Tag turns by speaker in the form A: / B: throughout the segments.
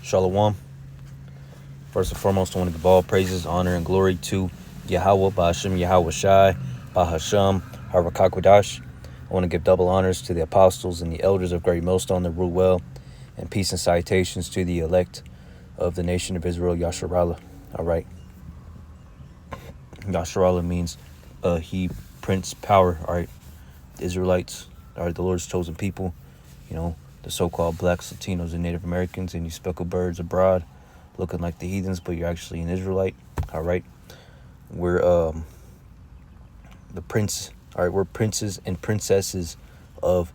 A: Shalom. First and foremost, I want to give all praises, honor, and glory to Yahweh, Ba'ashem, Yahweh Shai, Bahasham, Harakakwadash. I want to give double honors to the apostles and the elders of Great Millstone that rule well, and peace and salutations to the elect of the nation of Israel, Yasharallah. All right. Yasharallah means he, prince, power. All right. The Israelites are the Lord's chosen people. You know, the so-called blacks, Latinos, and Native Americans, and you speckled birds abroad looking like the heathens, but you're actually an Israelite. All right. We're the prince. All right. We're princes and princesses of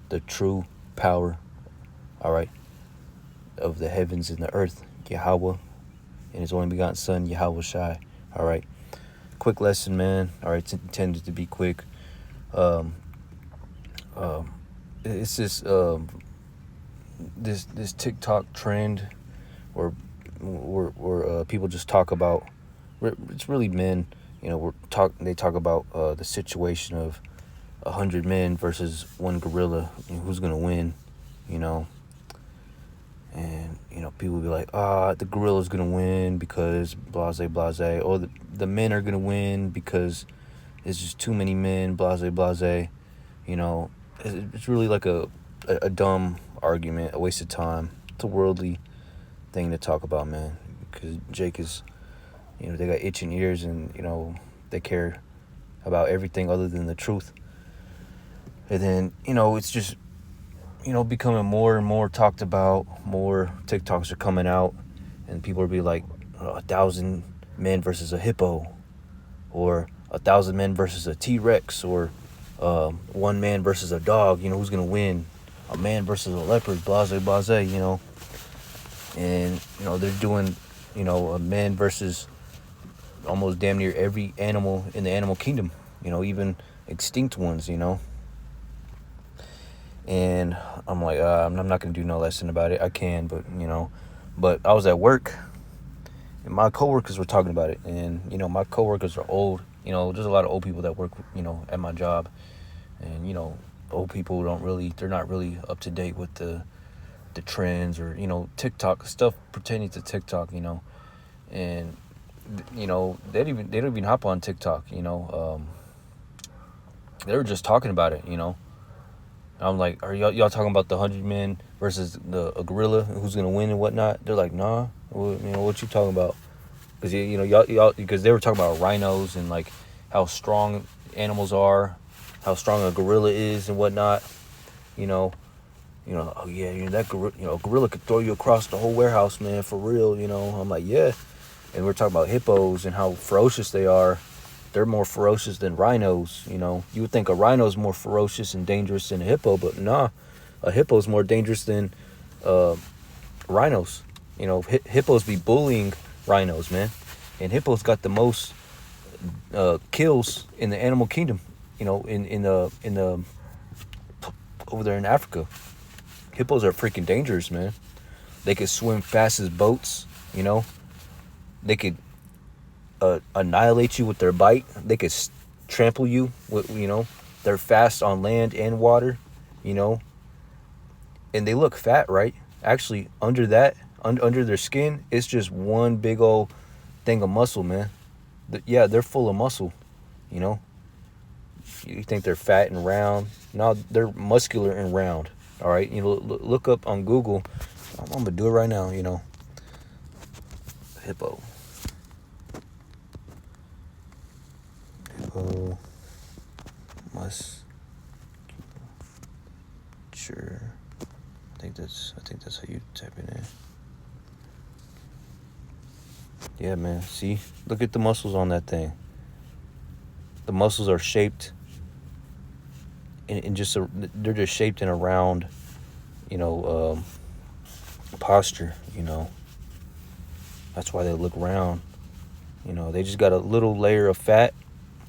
A: the true power. All right. Of the heavens and the earth, Yahweh, and his only begotten son, Yahweh Shai. All right. Quick lesson, man. All right. It's intended to be quick. It's this TikTok trend where people just talk about, it's really men, you know, they talk about the situation of 100 men versus one gorilla, you know, who's gonna win, you know. And you know, people be like, the gorilla's gonna win because blase blase, or the men are gonna win because it's just too many men, blase blase. You know, it's really like a dumb argument, a waste of time. It's a worldly thing to talk about, man, because Jake is, you know, they got itching ears, and you know, they care about everything other than the truth. And then, you know, it's just, you know, becoming more and more talked about. More TikToks are coming out, and people will be like, 1,000 men versus a hippo, or 1,000 men versus a T-Rex, or one man versus a dog. You know, who's gonna win? A man versus a leopard, blase blase. You know, and you know, they're doing, you know, a man versus almost damn near every animal in the animal kingdom. You know, even extinct ones. You know. And I'm like, I'm not going to do no lesson about it. I can, but, you know. But I was at work, and my coworkers were talking about it. And, you know, my coworkers are old. You know, there's a lot of old people that work, you know, at my job. And, you know, old people they're not really up to date with the trends, or, you know, TikTok, stuff pertaining to TikTok, you know. And, you know, they don't even hop on TikTok, you know. They were just talking about it, you know. I'm like, are y'all talking about the 100 men versus a gorilla, who's gonna win and whatnot? They're like, nah. You know, what you talking about? Because you know, y'all because they were talking about rhinos and like how strong animals are, how strong a gorilla is and whatnot. You know, oh yeah, you know, that gorilla, you know, a gorilla could throw you across the whole warehouse, man, for real. You know, I'm like, yeah. And we're talking about hippos and how ferocious they are. They're more ferocious than rhinos, you know. You would think a rhino's more ferocious and dangerous than a hippo, but nah. A hippo's more dangerous than rhinos. You know, hippos be bullying rhinos, man. And hippos got the most kills in the animal kingdom, you know, in the over there in Africa. Hippos are freaking dangerous, man. They could swim fast as boats, you know. They could annihilate you with their bite. They could trample you with, you know. They're fast on land and water, you know. And they look fat, right? Actually, under their skin, it's just one big old thing of muscle, man. Yeah, they're full of muscle, you know. You think they're fat and round? No, they're muscular and round. All right, you know, look up on Google. I'm gonna do it right now, you know. Hippo. Sure. I think that's how you type it in. Yeah, man. See, look at the muscles on that thing. The muscles are shaped in they're just shaped in a round, you know, posture. You know, that's why they look round. You know, they just got a little layer of fat.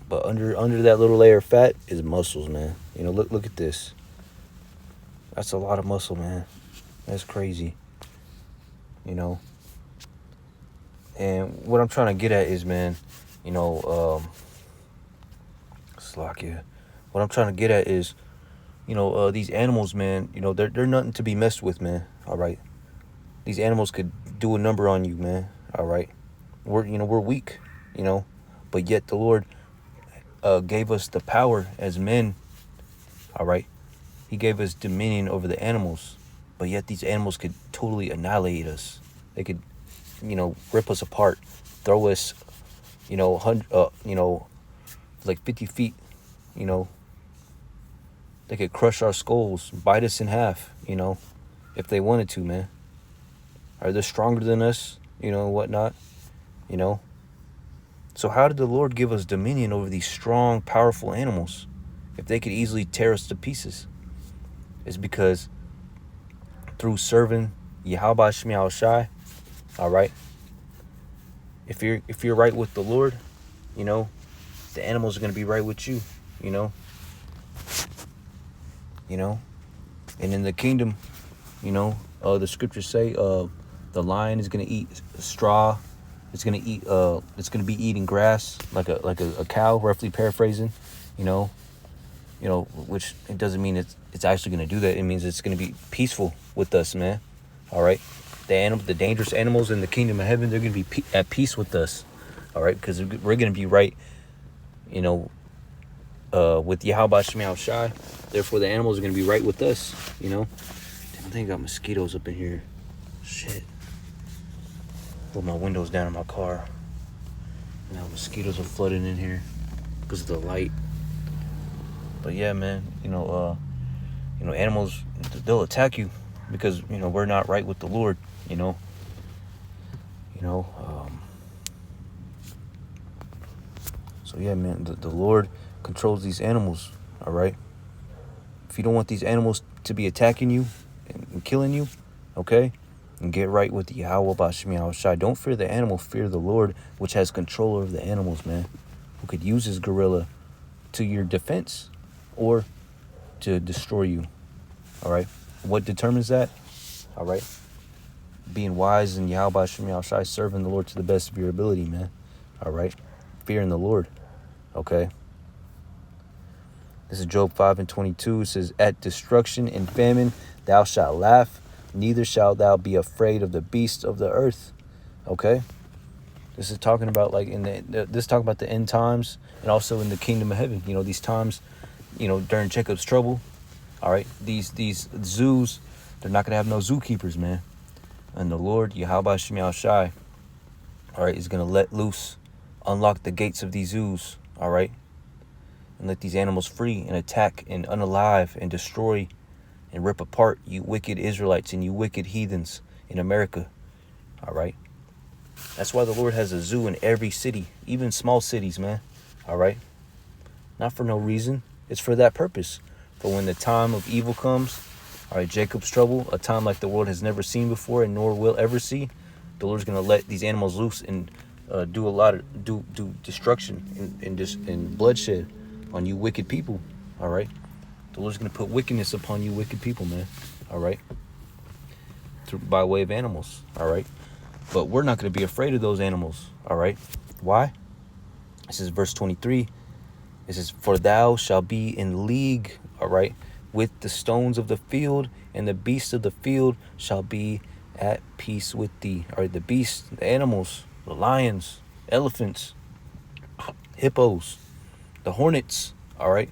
A: But under that little layer of fat is muscles, man. You know, look at this. That's a lot of muscle, man. That's crazy. You know. And what I'm trying to get at is, man, you know, Slovakia. What I'm trying to get at is, you know, these animals, man, you know, they're nothing to be messed with, man. All right. These animals could do a number on you, man. All right. We're weak, but yet the Lord gave us the power as men. All right. He gave us dominion over the animals, but yet these animals could totally annihilate us. They could, rip us apart, throw us, 50 feet, you know. They could crush our skulls, bite us in half, if they wanted to, man. Are they stronger than us, whatnot, So how did the Lord give us dominion over these strong, powerful animals if they could easily tear us to pieces? It's because through serving Yahweh Shemi Shai, all right, if you're right with the Lord, the animals are going to be right with you, and in the kingdom, the scriptures say the lion is going to eat straw. It's going to eat it's going to be eating grass like a cow, roughly paraphrasing, which it doesn't mean it's actually going to do that. It means it's going to be peaceful with us, man. All right. The dangerous animals in the kingdom of heaven, they're going to be at peace with us. All right. Because we're going to be right, with Yahweh Shemi Shai. Therefore, the animals are going to be right with us, Damn, I think I got mosquitoes up in here. Shit. Put my windows down in my car. Now mosquitoes are flooding in here because of the light. But yeah, man, animals, they'll attack you because, we're not right with the Lord, So yeah, man, the Lord controls these animals, all right? If you don't want these animals to be attacking you and killing you, okay? And get right with the Yahweh Bashmi Shai. Don't fear the animal, fear the Lord, which has control over the animals, man. Who could use his gorilla to your defense or to destroy you, all right? What determines that? All right? Being wise in Yahweh Bashmi Shai, serving the Lord to the best of your ability, man. All right? Fearing the Lord, okay? This is Job 5:22. It says, at destruction and famine thou shalt laugh, neither shalt thou be afraid of the beasts of the earth. Okay? This is talking about this talking about the end times and also in the kingdom of heaven. These times, during Jacob's trouble. All right? These zoos, they're not going to have no zookeepers, man. And the Lord, Yahweh Shemi Shai, all right, is going to let loose, unlock the gates of these zoos, all right? And let these animals free and attack and unalive and destroy and rip apart you wicked Israelites and you wicked heathens in America. All right. That's why the Lord has a zoo in every city, even small cities, man. All right. Not for no reason. It's for that purpose. For when the time of evil comes, all right, Jacob's trouble, a time like the world has never seen before and nor will ever see, the Lord's going to let these animals loose and do a lot of do destruction and bloodshed on you wicked people, all right? The Lord's going to put wickedness upon you wicked people, man, all right? By way of animals, all right? But we're not going to be afraid of those animals, all right? Why? This is verse 23. It says, for thou shalt be in league, all right, with the stones of the field, and the beasts of the field shall be at peace with thee. All right, the beasts, the animals, the lions, elephants, hippos, the hornets, all right?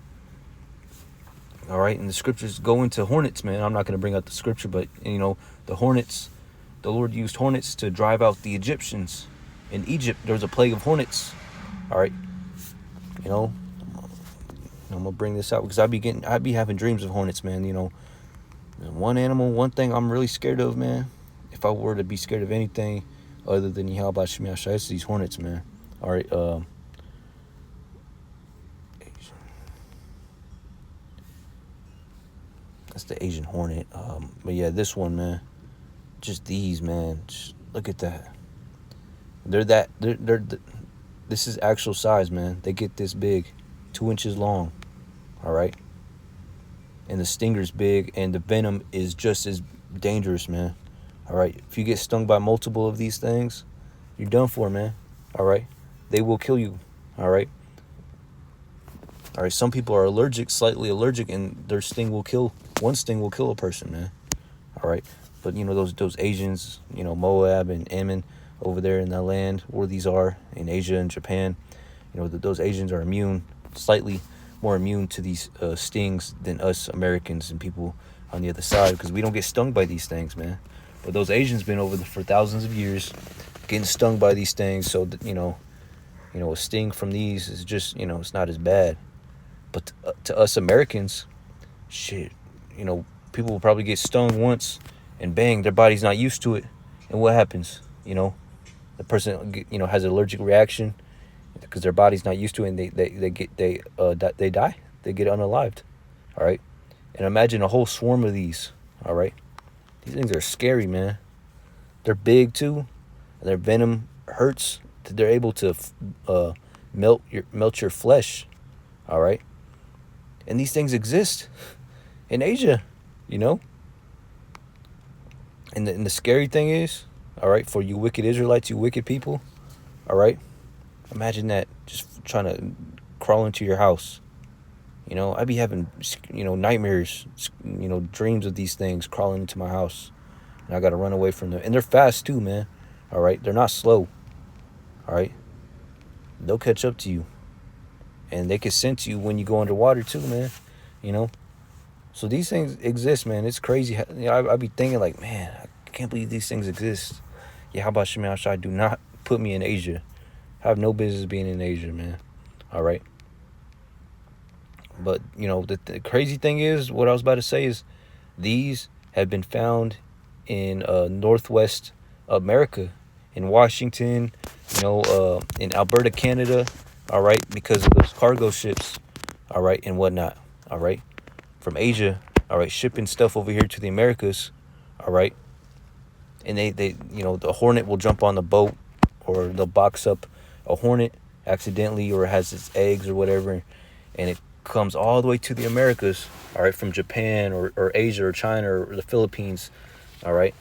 A: All right, and the scriptures go into hornets, man. I'm not going to bring out the scripture, but, the hornets, the Lord used hornets to drive out the Egyptians. In Egypt, there was a plague of hornets, all right? I'm going to bring this out because I'd be having dreams of hornets, man. One thing I'm really scared of, man. If I were to be scared of anything other than Yahweh Shemi Shai, it's these hornets, man. All right, that's the Asian hornet. But yeah, this one, man. Just these, man. Just look at that. This is actual size, man. They get this big, 2 inches long. All right. And the stinger's big, and the venom is just as dangerous, man. All right. If you get stung by multiple of these things, you're done for, man. All right. They will kill you. All right. All right. Some people are slightly allergic, and their sting will kill. One sting will kill a person, man. All right. But those Asians, Moab and Ammon over there in that land where these are in Asia and Japan, those Asians are slightly more immune to these stings than us Americans and people on the other side, because we don't get stung by these things, man. But those Asians been over for thousands of years getting stung by these things, so that, a sting from these is just, it's not as bad. But to us Americans, shit, people will probably get stung once and bang, their body's not used to it. And what happens? The person, has an allergic reaction because their body's not used to it, and they die. They get unalived. All right. And imagine a whole swarm of these. All right. These things are scary, man. They're big too. And their venom hurts. They're able to melt your flesh. All right. And these things exist in Asia, And the scary thing is, all right, for you wicked Israelites, you wicked people, all right, imagine that, just trying to crawl into your house. I'd be having, nightmares, dreams of these things crawling into my house. And I got to run away from them. And they're fast too, man. All right. They're not slow. All right. They'll catch up to you. And they can sense you when you go underwater too, man. So these things exist, man. It's crazy. I be thinking like, man, I can't believe these things exist. Yeah, how about Shemai Shai? Do not put me in Asia. I have no business being in Asia, man. All right. But, the crazy thing is, what I was about to say is, these have been found in Northwest America, in Washington, in Alberta, Canada, all right, because of those cargo ships, all right, and whatnot, all right, from Asia, all right, shipping stuff over here to the Americas, all right, and they the Hornet will jump on the boat, or they'll box up a Hornet accidentally, or it has its eggs or whatever, and it comes all the way to the Americas, all right, from Japan or Asia or China or the Philippines, all right,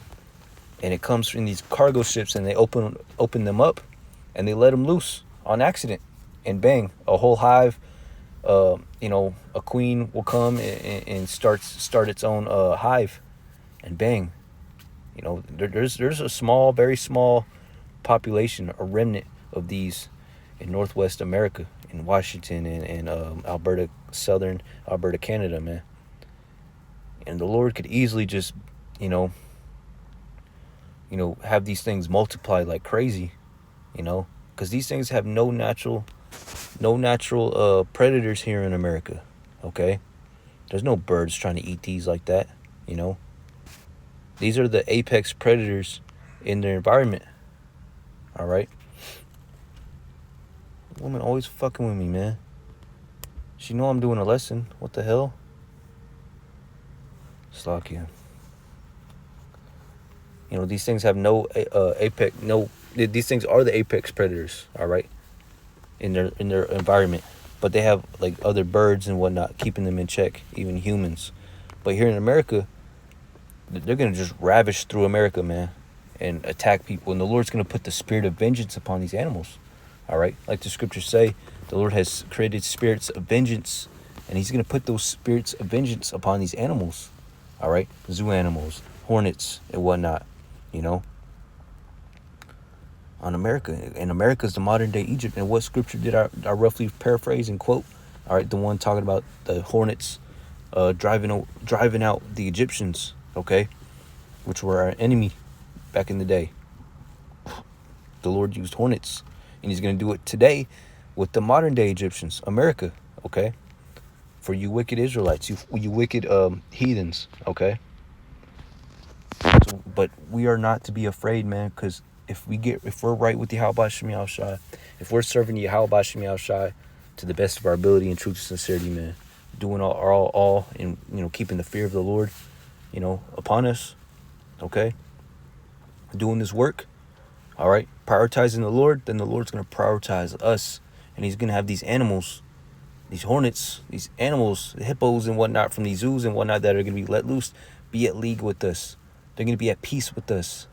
A: and it comes in these cargo ships, and they open them up, and they let them loose on accident, and bang, a whole hive, a queen will come and start its own hive, and bang, there's a small, very small population, a remnant of these in Northwest America, in Washington and Alberta, southern Alberta, Canada, man. And the Lord could easily just, have these things multiply like crazy, because these things have no natural predators here in America, okay? There's no birds trying to eat these like that, These are the apex predators in their environment, all right? Woman always fucking with me, man. She know I'm doing a lesson. What the hell? Slakia. These things have no apex. No, these things are the apex predators. All right, in their environment, but they have like other birds and whatnot keeping them in check, even humans. But here in America, they're gonna just ravish through America, man, and attack people. And the Lord's gonna put the spirit of vengeance upon these animals. All right, like the scriptures say, the Lord has created spirits of vengeance, and He's gonna put those spirits of vengeance upon these animals. All right, zoo animals, hornets, and whatnot. On America, and America's the modern day Egypt. And what scripture did I roughly paraphrase and quote? All right, the one talking about the hornets driving out the Egyptians, okay, which were our enemy back in the day. The Lord used hornets, and He's going to do it today with the modern day Egyptians, America, okay, for you wicked Israelites, you wicked heathens, okay. So, but we are not to be afraid, man, because if we're right with Yahweh Shemi Shai, if we're serving Yahweh Shemi Shai to the best of our ability and truth and sincerity, man, doing all and keeping the fear of the Lord, upon us, okay, doing this work, all right, prioritizing the Lord, then the Lord's gonna prioritize us, and He's gonna have these animals, these hornets, these animals, the hippos and whatnot from these zoos and whatnot that are gonna be let loose, be at league with us. They're going to be at peace with us.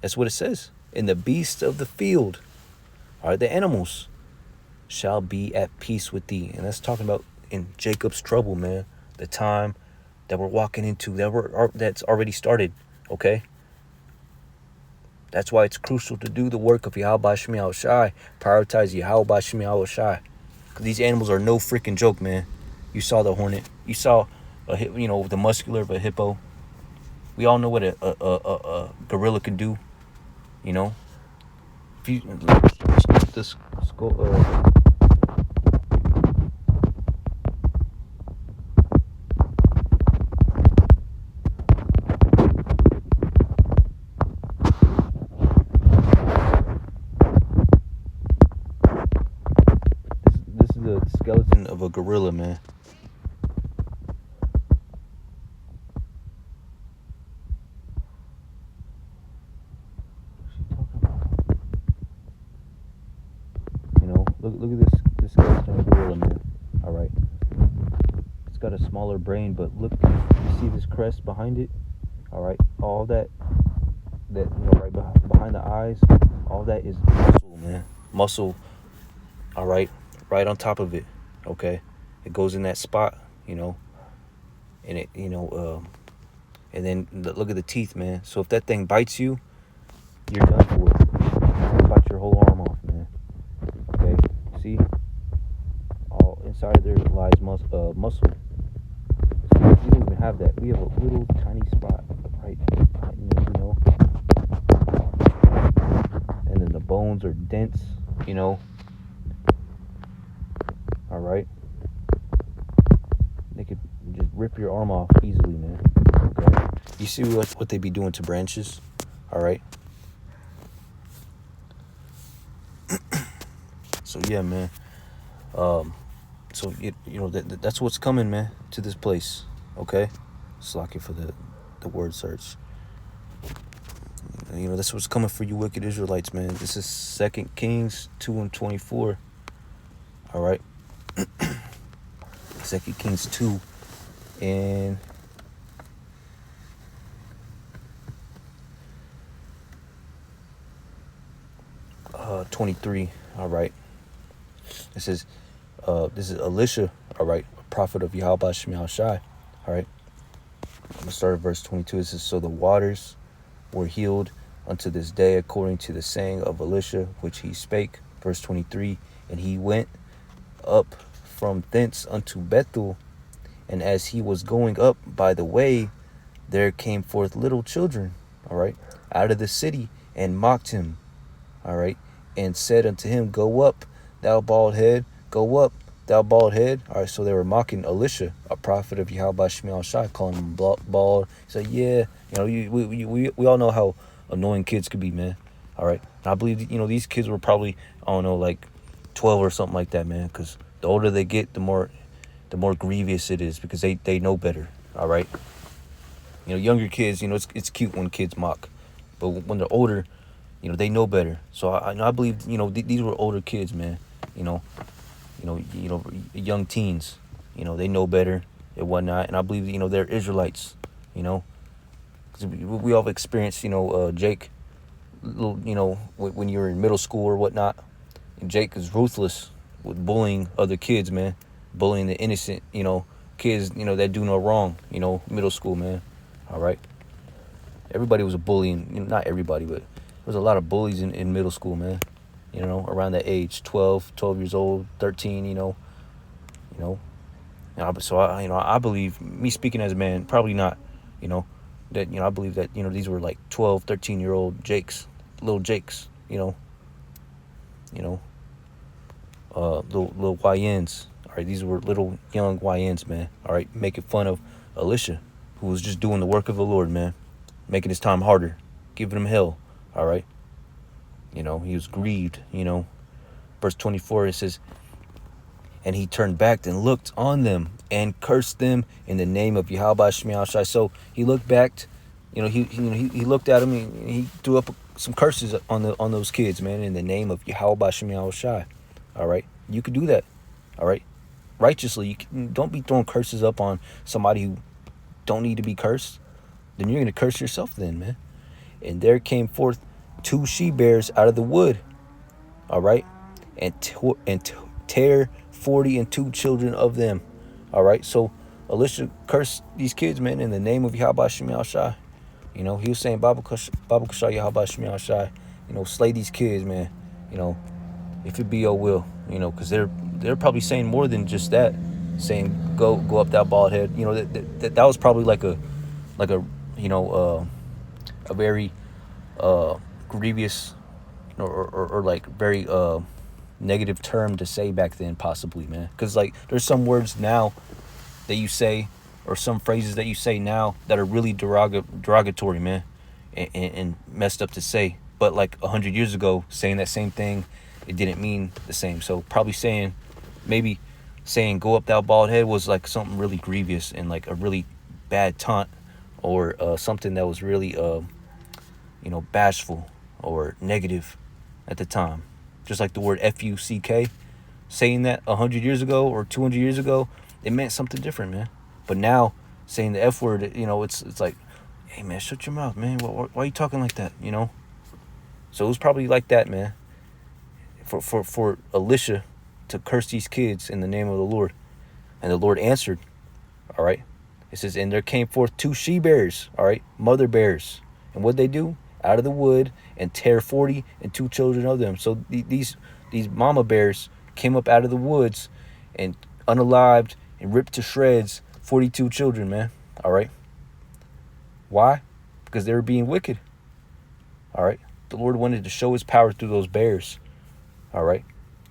A: That's what it says. And the beasts of the field, are the animals, shall be at peace with thee. And that's talking about in Jacob's trouble, man. The time that we're walking into, that's already started, okay? That's why it's crucial to do the work of Yahweh Shemi Shai. Prioritize Yahweh Shemi Shai. Because these animals are no freaking joke, man. You saw the hornet. You saw, the muscular of a hippo. We all know what a gorilla can do, you know? If you, this skull, this is the skeleton of a gorilla, man. Look at this skeleton of a gorilla, man. All right, it's got a smaller brain, but look, you see this crest behind it? All right, all that right behind the eyes, all that is muscle, man. Muscle. All right, right on top of it. Okay, it goes in that spot, and it, and then look at the teeth, man. So if that thing bites you, you're done for. It's bite your whole arm off, man. Okay, see, all inside of there lies muscle. We don't even have that. We have a little tiny spot right, and then the bones are dense, All right, they could just rip your arm off easily, man. Okay, you see what they be doing to branches? All right. So yeah, man. So that's what's coming, man, to this place. Okay, slacking for the word search. That's what's coming for you, wicked Israelites, man. This is 2 Kings 2:24. All right. 2 Kings 2 and 23. All right. It says, this is Elisha, all right, a prophet of Yahweh Shemi Shai. All right. I'm going to start at verse 22. It says, so the waters were healed unto this day according to the saying of Elisha, which he spake. Verse 23, and he went up from thence unto Bethel, and as he was going up by the way, there came forth little children, all right, out of the city, and mocked him, all right, and said unto him, go up, thou bald head, go up, thou bald head. All right, so they were mocking Elisha, a prophet of Yahweh Shemi Shai, calling him bald. He said, yeah, we all know how annoying kids could be, man. All right, and I believe these kids were probably, I don't know, like 12 or something like that, man, because the older they get, the more grievous it is, because they know better. All right, younger kids, it's cute when kids mock, but when they're older, they know better. So I believe these were older kids, man. Young teens. They know better and whatnot. And I believe they're Israelites. Because we all have experienced Jake. When you're in middle school or whatnot, and Jake is ruthless with bullying other kids, man. Bullying the innocent, kids, that do no wrong. Middle school, man. All right. Everybody was a bully, not everybody, but there was a lot of bullies in middle school, man. Around that age, 12 years old, 13, So I believe, me speaking as a man, probably not, that, I believe that, these were like 12, 13-year-old little Jakes, little YNs. All right, these were little young YNs, man. All right, making fun of Elisha, who was just doing the work of the Lord, man. Making his time harder, giving him hell. All right. He was grieved, Verse 24, it says, and he turned back and looked on them and cursed them in the name of Yahweh Shemi Shai. So he looked back, he looked at him and he threw up some curses on those kids, man, in the name of Yahweh Shemi Shai. All right. You could do that. All right. Righteously. Don't be throwing curses up on somebody who don't need to be cursed. Then you're going to curse yourself then, man. And there came forth 2 she-bears out of the wood, all right, and tear 42 children of them, all right. So Elisha cursed these kids, man, in the name of Yahweh Shem Shai. You know, he was saying, Babu Kashai Yahweh Shem Shai, you know, slay these kids, man. You know, if it be your will, you know, because they're probably saying more than just that, saying go up that bald head. You know, that was probably like a you know a very grievous or like very negative term to say back then, possibly, man. Because like there's some words now that you say, or some phrases that you say now that are really derogatory, man, and messed up to say. But like 100 years ago, saying that same thing, it didn't mean the same. So probably maybe saying "go up thou bald head" was like something really grievous and like a really bad taunt, or something that was really you know, bashful or negative at the time. Just like the word F-U-C-K, saying that 100 years ago or 200 years ago, it meant something different, man. But now, saying the F word, you know, it's like, hey, man, shut your mouth, man. Why are you talking like that, you know? So it was probably like that, man, for Elisha to curse these kids in the name of the Lord. And the Lord answered, all right? It says, and there came forth 2 she-bears, all right, mother bears. And what'd they do? Out of the wood and tear 40 and 2 children of them. So these mama bears came up out of the woods and unalived and ripped to shreds 42 children, man. All right. Why? Because they were being wicked. All right. The Lord wanted to show his power through those bears. All right.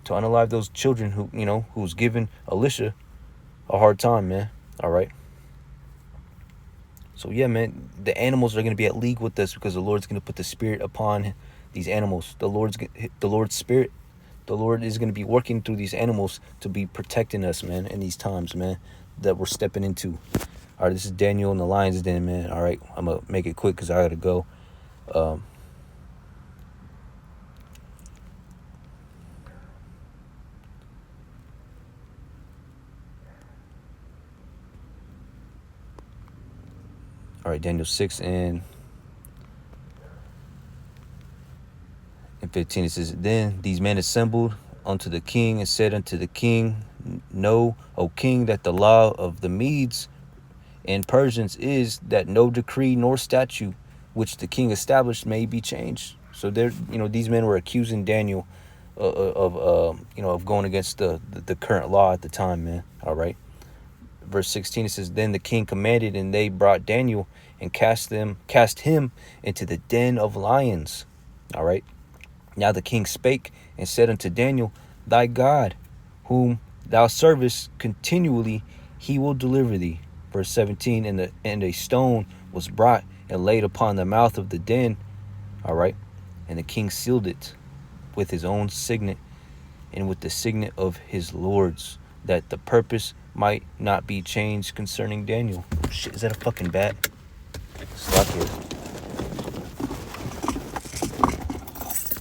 A: To unalive those children who, you know, who was giving Elisha a hard time, man. All right. So yeah, man, the animals are going to be at league with us because the Lord's going to put the spirit upon these animals. The Lord's spirit, the Lord is going to be working through these animals to be protecting us, man, in these times, man, that we're stepping into. All right, this is Daniel in the Lion's Den, man. All right, I'm going to make it quick because I got to go. All right, Daniel 6 and 15, it says, then these men assembled unto the king and said unto the king, know, O king, that the law of the Medes and Persians is that no decree nor statute which the king established may be changed. So they're, you know, these men were accusing Daniel of you know, of going against the current law at the time, man. All right. Verse 16, it says, then the king commanded, and they brought Daniel and cast him into the den of lions. All right. Now the king spake and said unto Daniel, thy God, whom thou servest continually, he will deliver thee. Verse 17, and a stone was brought and laid upon the mouth of the den. All right. And the king sealed it with his own signet and with the signet of his lords, that the purpose might not be changed concerning Daniel. Shit, is that a fucking bat? Stop here.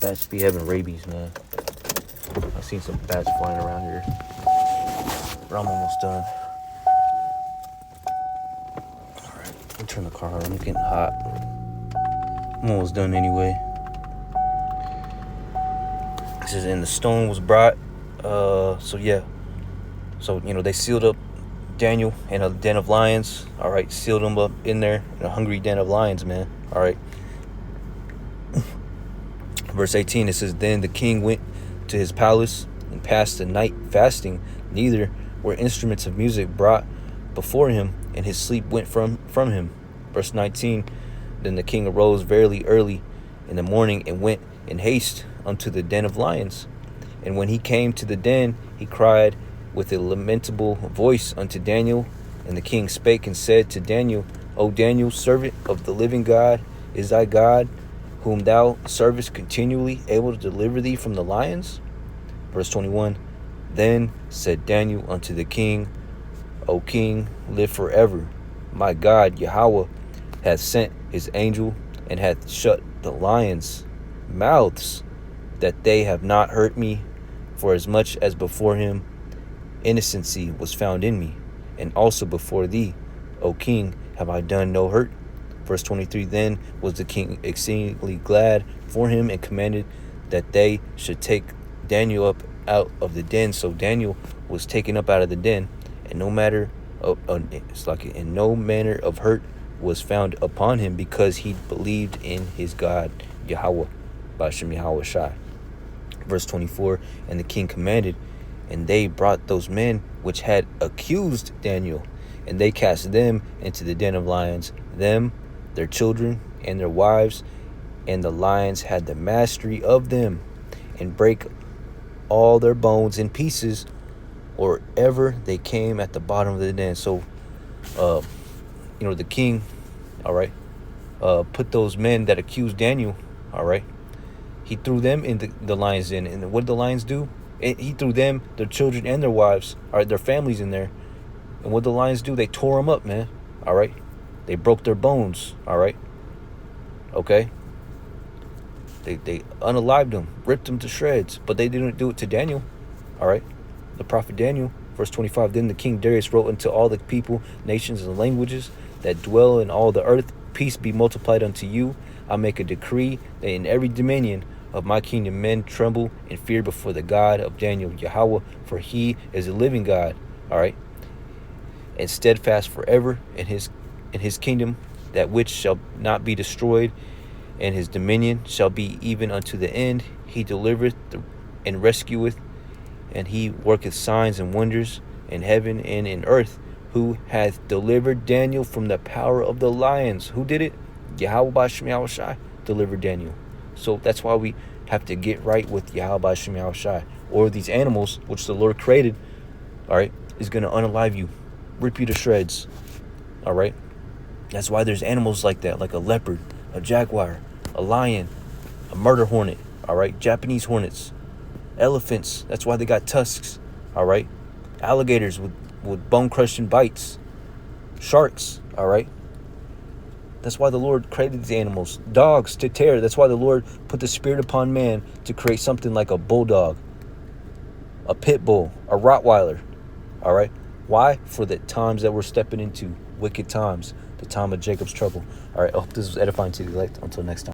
A: Bats be having rabies, man. I've seen some bats flying around here. But I'm almost done. Alright, let me turn the car on. I'm getting hot. I'm almost done anyway. It says, and the stone was brought. So yeah. So, you know, they sealed up Daniel in a den of lions. All right, sealed him up in there in a hungry den of lions, man. All right. Verse 18, it says, then the king went to his palace and passed the night fasting. Neither were instruments of music brought before him, and his sleep went from him. Verse 19, then the king arose very early in the morning and went in haste unto the den of lions. And when he came to the den, he cried with a lamentable voice unto Daniel. And the king spake and said to Daniel, O Daniel, servant of the living God, is thy God, whom thou servest continually, able to deliver thee from the lions? Verse 21, then said Daniel unto the king, O king, live forever. My God, Yahweh, hath sent his angel and hath shut the lions' mouths, that they have not hurt me, for as much as before him innocency was found in me, and also before thee, O king, have I done no hurt. Verse 23, then was the king exceedingly glad for him and commanded that they should take Daniel up out of the den. So Daniel was taken up out of the den, and no matter It's like in no manner of hurt was found upon him, because he believed in his God Yahweh, Bashem Yahweh Shai. Verse 24, and the king commanded, and they brought those men which had accused Daniel, and they cast them into the den of lions, them, their children, and their wives, and the lions had the mastery of them, and break all their bones in pieces, or ever they came at the bottom of the den. So, the king, all right, put those men that accused Daniel, all right, he threw them in the lions' den. And what did the lions do? He threw them, their children, and their wives, all right, their families in there. And what the lions do? They tore them up, man, all right? They broke their bones, all right? Okay? They unalived them, ripped them to shreds, but they didn't do it to Daniel, all right? The prophet Daniel, verse 25, then the king Darius wrote unto all the people, nations, and languages that dwell in all the earth, peace be multiplied unto you. I make a decree that in every dominion of my kingdom men tremble and fear before the God of Daniel, Yahweh, for he is a living God, all right? And steadfast forever in his kingdom, that which shall not be destroyed, and his dominion shall be even unto the end. He delivereth and rescueth, and he worketh signs and wonders in heaven and in earth, who hath delivered Daniel from the power of the lions. Who did it? Yahweh Bashem Yahweh Shai delivered Daniel. So that's why we have to get right with Yahweh Bashem Yahweh Shai, or these animals which the Lord created, all right, is going to unalive you, rip you to shreds, all right? That's why there's animals like that, like a leopard, a jaguar, a lion, a murder hornet, all right? Japanese hornets, elephants, that's why they got tusks, all right? Alligators with bone-crushing bites, sharks, all right? That's why the Lord created these animals. Dogs to tear. That's why the Lord put the spirit upon man to create something like a bulldog, a pit bull, a Rottweiler, all right? Why? For the times that we're stepping into, wicked times, the time of Jacob's trouble. All right, I hope this was edifying to you. Until next time.